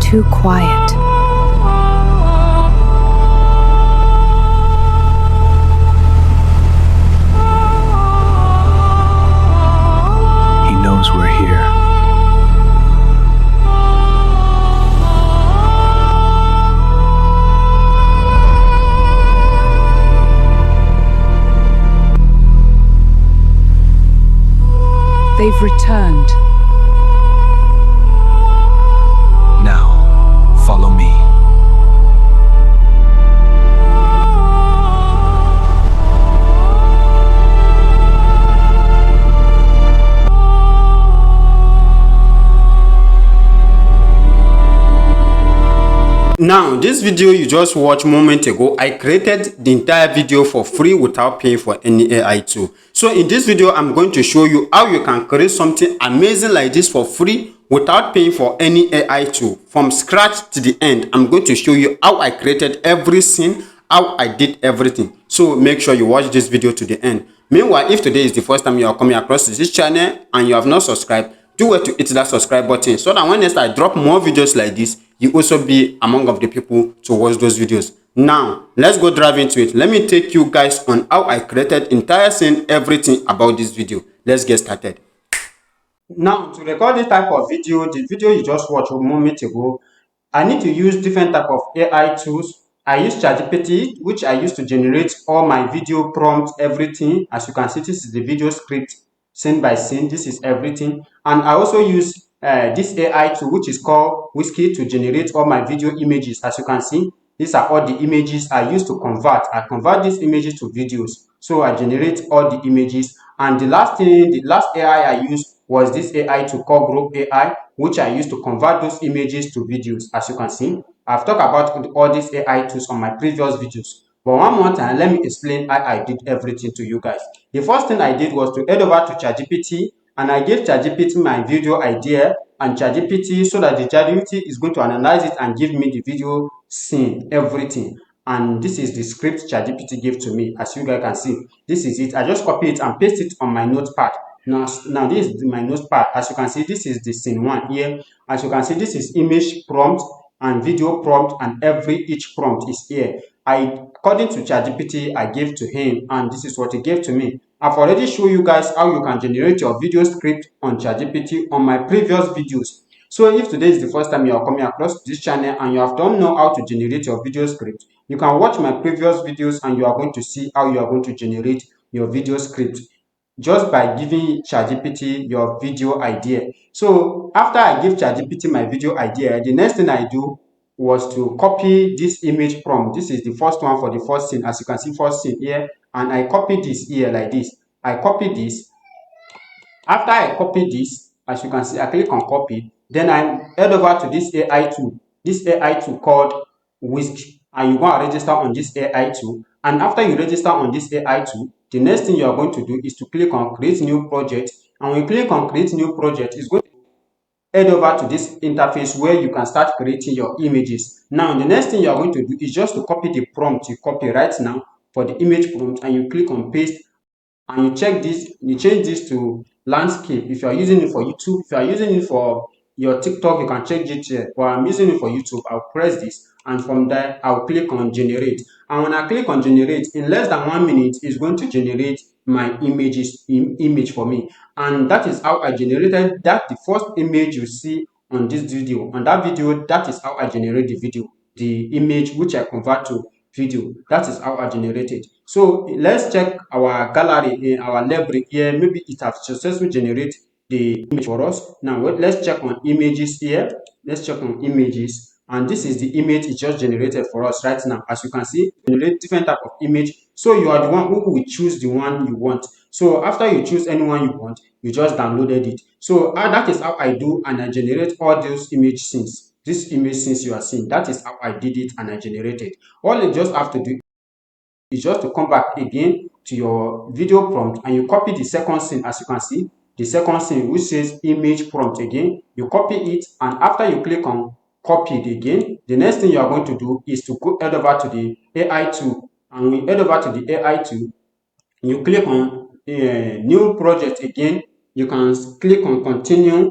too quiet. He knows we're here. They've returned. Now, follow me. Now, this video you just watched a moment ago, I created the entire video for free without paying for any AI tool. So in this video, I'm going to show you how you can create something amazing like this for free without paying for any AI tool. From scratch to the end, I'm going to show you how I created every scene, how I did everything. So make sure you watch this video to the end. Meanwhile, if today is the first time you are coming across this channel and you have not subscribed, do well to hit that subscribe button so that when next I drop more videos like this, you also be among of the people to watch those videos. Now, let's go dive into it. Let me take you guys on how I created entire scene, everything about this video. Let's get started. Now, to record this type of video, the video you just watched a moment ago, I need to use different type of AI tools. I use ChatGPT, which I use to generate all my video prompts, everything. As you can see, this is the video script, scene by scene. This is everything. And I also use this AI tool, which is called Whiskey, to generate all my video images. As you can see, these are all the images I use to convert. I convert these images to videos. So I generate all the images. And the last AI I used was this AI to call Group AI, which I used to convert those images to videos. As you can see, I've talked about all these AI tools on my previous videos. But one more time, let me explain how I did everything to you guys. The first thing I did was to head over to ChatGPT, and I gave ChatGPT my video idea and ChatGPT, so that the ChatGPT is going to analyze it and give me the video scene, everything. And this is the script ChatGPT gave to me. As you guys can see, this is it. I just copy it and paste it on my notepad. Now this is my notepad. As you can see, this is the scene one here. As you can see, this is image prompt and video prompt, and each prompt is here. According to ChatGPT, I gave to him, and this is what he gave to me. I've already shown you guys how you can generate your video script on ChatGPT on my previous videos. So if today is the first time you are coming across this channel and you don't know how to generate your video script, you can watch my previous videos and you are going to see how you are going to generate your video script just by giving ChatGPT your video idea. So after I give ChatGPT my video idea, the next thing I do was to copy this image prompt. This is the first one for the first scene. As you can see, first scene here, and I copy this here like this. I copy this. After I copy this, as you can see, I click on copy. Then I head over to this AI tool called Whisk, and you go and register on this AI tool. And after you register on this AI tool, the next thing you are going to do is to click on create new project. And when you click on create new project, it's going to head over to this interface where you can start creating your images. Now, the next thing you are going to do is just to copy the prompt you copy right now for the image prompt, and you click on paste, and you check this, you change this to landscape. If you are using it for YouTube, if you are using it for your TikTok, you can change it here. But I'm using it for YouTube. I'll press this, and from there I'll click on generate. And when I click on generate, in less than 1 minute, it's going to generate my image for me. And that is how I generated that. The first image you see on this video, that is how I generate the video, the image which I convert to video. That is how I generated. So let's check our gallery in our library here. Maybe it has successfully generated the image for us. Now let's check on images here. Let's check on images, and this is the image it just generated for us right now. As you can see, generate different type of image. So you are the one who will choose the one you want. So after you choose any one you want, you just downloaded it. So that is how I do, and I generate all those image scenes. This image scenes you are seeing, that is how I did it and I generated. All you just have to do is just to come back again to your video prompt, and you copy the second scene. As you can see, the second scene which says image prompt, again you copy it, and after you click on copy it again, the next thing you are going to do is to head over to the AI tool. And we head over to the AI tool, you click on new project again. You can click on continue,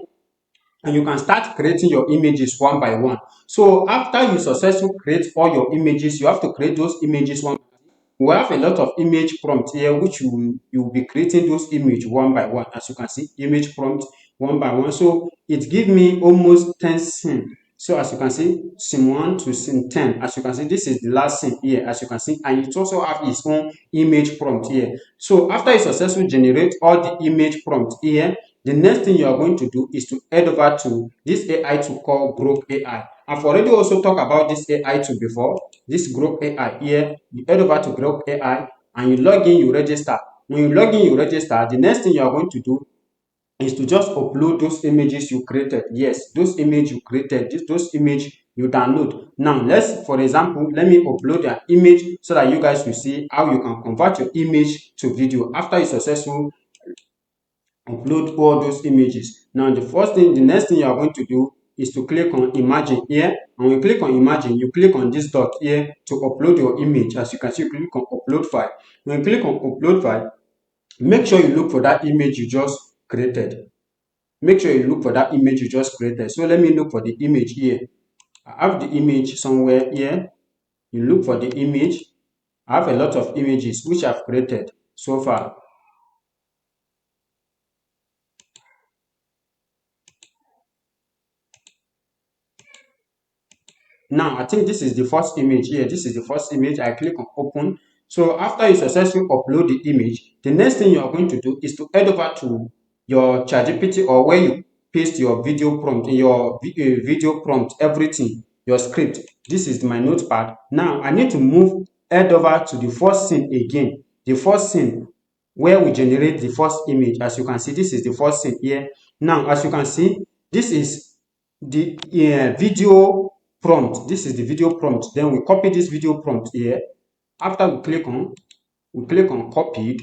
and you can start creating your images one by one. So after you successfully create all your images, you have to create those images one. We have a lot of image prompts here, which you will be creating those image one by one. As you can see, image prompt one by one. So it gives me almost 10 scene. So as you can see, scene 1 to scene 10. As you can see, this is the last scene here, as you can see, and it also have its own image prompt here. So after you successfully generate all the image prompt here, the next thing you are going to do is to head over to this AI tool called Grok AI. I've already also talked about this AI tool before. This Grok AI here, you head over to Grok AI and you log in, you register. When you log in, you register, the next thing you are going to do is to just upload those images you created. Yes, those images you created, those image you download. Now let's, for example, let me upload an image so that you guys will see how you can convert your image to video after you successful upload all those images. Now the next thing you are going to do is to click on imagine here, and when you click on imagine, you click on this dot here to upload your image. As you can see, you click on upload file. When you click on upload file, make sure you look for that image you just created. Make sure you look for that image you just created. So let me look for the image here. I have the image somewhere here. You look for the image. I have a lot of images which I've created so far. Now I think this is the first image here. This is the first image. I click on open. So after you successfully upload the image, the next thing you are going to do is to head over to your ChatGPT or where you paste your video prompt, in your video prompt, everything, your script. This is my notepad. Now I need to head over to the first scene again. The first scene where we generate the first image. As you can see, this is the first scene here. Now as you can see, this is the video prompt. This is the video prompt. Then we copy this video prompt here. After we click on copied.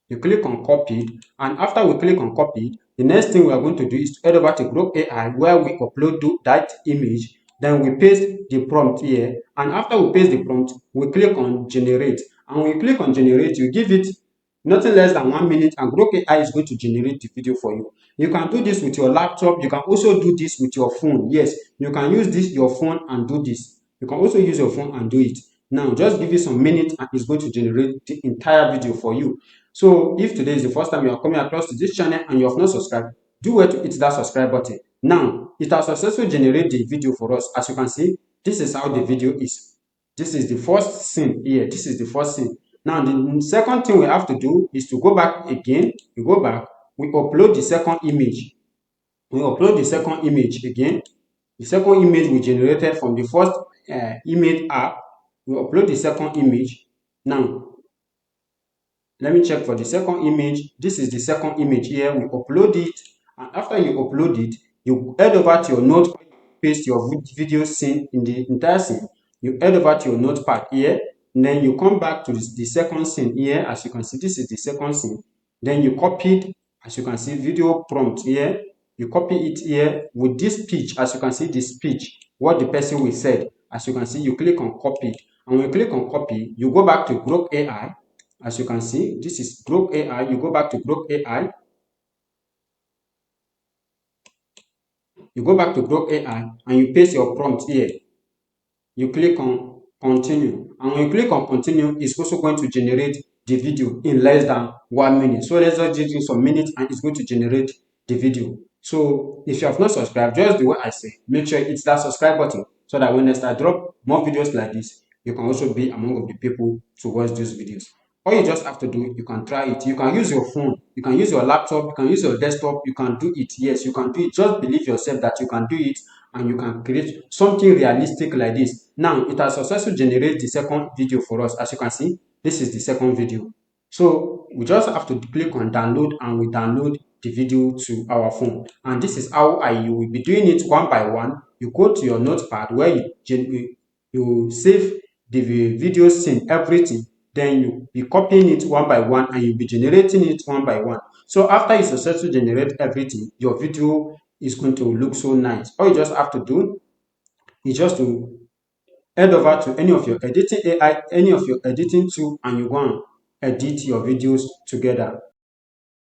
You click on copied, and after we click on copied, the next thing we are going to do is to head over to Grok AI where we upload that image. Then we paste the prompt here, and after we paste the prompt, we click on generate. And when you click on generate, you give it nothing less than 1 minute, and Grok AI is going to generate the video for you. You can do this with your laptop. You can also do this with your phone. Yes, you can use your phone and do this. You can also use your phone and do it. Now just give it some minutes and it's going to generate the entire video for you. So if today is the first time you are coming across to this channel and you have not subscribed, do well to hit that subscribe button. Now it has successfully generated the video for us. As you can see, this is how the video is. This is the first scene here. This is the first scene. Now the second thing we have to do is to go back again. We go back, we upload the second image. We upload the second image again. The second image we generated from the first image app. We upload the second image. Now let me check for the second image. This is the second image here. We upload it, and after you upload it, you head over to your notepad, paste your video scene in the entire scene. You head over to your notepad here, and then you come back to the second scene here. As you can see, this is the second scene. Then you copy it, as you can see, video prompt here. You copy it here with this speech. As you can see, the speech, what the person will said. As you can see, you click on copy, and when you click on copy, you go back to Grok AI. As you can see, this is Grok AI. You go back to Grok AI. You go back to Grok AI and you paste your prompt here. You click on continue. And when you click on continue, it's also going to generate the video in less than 1 minute. So let's just give it some minutes and it's going to generate the video. So if you have not subscribed, just do what I say. Make sure it's that subscribe button so that when I drop more videos like this, you can also be among the people to watch these videos. All you just have to do, you can try it. You can use your phone, you can use your laptop, you can use your desktop, you can do it. Yes, you can do it. Just believe yourself that you can do it and you can create something realistic like this. Now, it has successfully generated the second video for us. As you can see, this is the second video. So we just have to click on download and we download the video to our phone. And this is how you will be doing it one by one. You go to your notepad where you save the video scene, everything. Then you be copying it one by one and you'll be generating it one by one. So after you successfully generate everything, your video is going to look so nice. All you just have to do is just to head over to any of your editing AI, any of your editing tool, and you go and edit your videos together.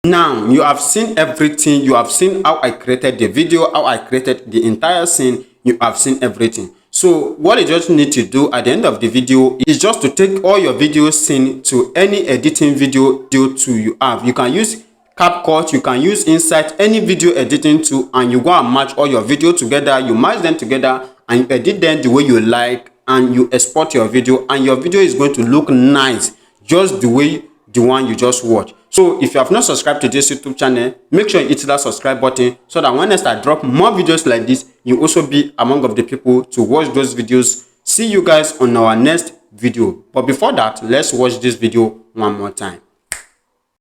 Now you have seen everything. You have seen how I created the video, how I created the entire scene. You have seen everything. So what you just need to do at the end of the video is just to take all your video scene to any editing video tool you have. You can use CapCut, you can use Insight, any video editing tool, and you go and match all your video together. You match them together and you edit them the way you like, and you export your video, and your video is going to look nice, just the way the one you just watched. So if you have not subscribed to this YouTube channel, make sure you hit that subscribe button so that when I drop more videos like this, you also be among of the people to watch those videos. See you guys on our next video. But before that, let's watch this video one more time.